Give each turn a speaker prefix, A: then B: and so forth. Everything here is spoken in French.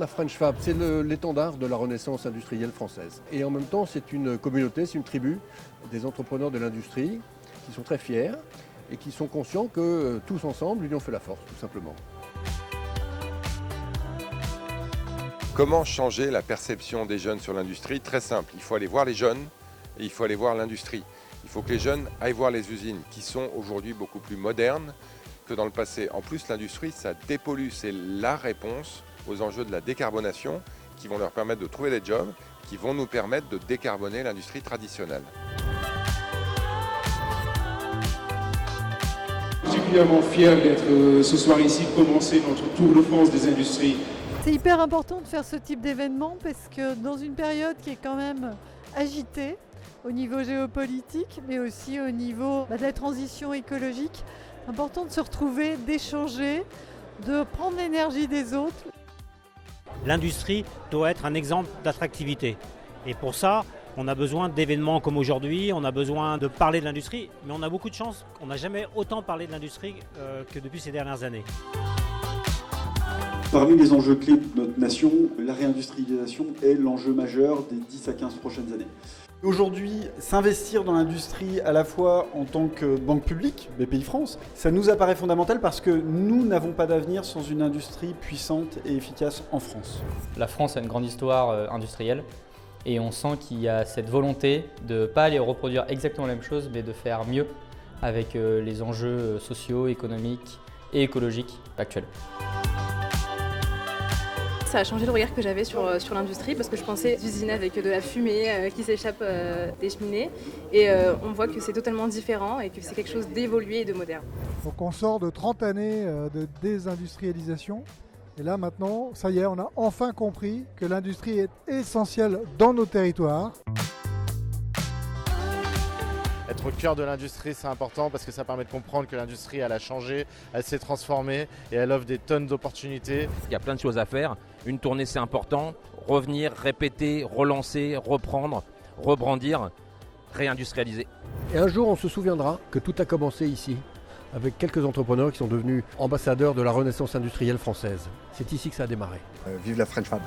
A: la French Fab, c'est l'étendard de la Renaissance industrielle française. Et en même temps, c'est une communauté, c'est une tribu des entrepreneurs de l'industrie qui sont très fiers et qui sont conscients que tous ensemble, l'union fait la force, tout simplement.
B: Comment changer la perception des jeunes sur l'industrie? Très simple, il faut aller voir les jeunes et il faut aller voir l'industrie. Il faut que les jeunes aillent voir les usines qui sont aujourd'hui beaucoup plus modernes que dans le passé. En plus, l'industrie, ça dépollue, c'est la réponse aux enjeux de la décarbonation qui vont leur permettre de trouver des jobs, qui vont nous permettre de décarboner l'industrie traditionnelle.
C: Particulièrement fier d'être ce soir ici, de commencer notre tour de France des industries.
D: C'est hyper important de faire ce type d'événement parce que dans une période qui est quand même agitée au niveau géopolitique, mais aussi au niveau de la transition écologique, c'est important de se retrouver, d'échanger, de prendre l'énergie des autres.
E: L'industrie doit être un exemple d'attractivité. Et pour ça, on a besoin d'événements comme aujourd'hui, on a besoin de parler de l'industrie, mais on a beaucoup de chance. On n'a jamais autant parlé de l'industrie que depuis ces dernières années.
F: Parmi les enjeux clés de notre nation, la réindustrialisation est l'enjeu majeur des 10 à 15 prochaines années. Aujourd'hui, s'investir dans l'industrie à la fois en tant que banque publique, BPI-France, ça nous apparaît fondamental parce que nous n'avons pas d'avenir sans une industrie puissante et efficace en France.
G: La France a une grande histoire industrielle et on sent qu'il y a cette volonté de ne pas aller reproduire exactement la même chose mais de faire mieux avec les enjeux sociaux, économiques et écologiques actuels.
H: Ça a changé le regard que j'avais sur l'industrie parce que je pensais d'usines avec de la fumée qui s'échappe des cheminées et on voit que c'est totalement différent et que c'est quelque chose d'évolué et de moderne.
I: Donc on sort de 30 années de désindustrialisation et là maintenant, ça y est, on a enfin compris que l'industrie est essentielle dans nos territoires.
J: Être au cœur de l'industrie, c'est important parce que ça permet de comprendre que l'industrie, elle a changé, elle s'est transformée et elle offre des tonnes d'opportunités.
K: Il y a plein de choses à faire. Une tournée, c'est important. Revenir, répéter, relancer, reprendre, rebrandir, réindustrialiser.
A: Et un jour, on se souviendra que tout a commencé ici, avec quelques entrepreneurs qui sont devenus ambassadeurs de la Renaissance industrielle française. C'est ici que ça a démarré.
L: Vive la French Fab!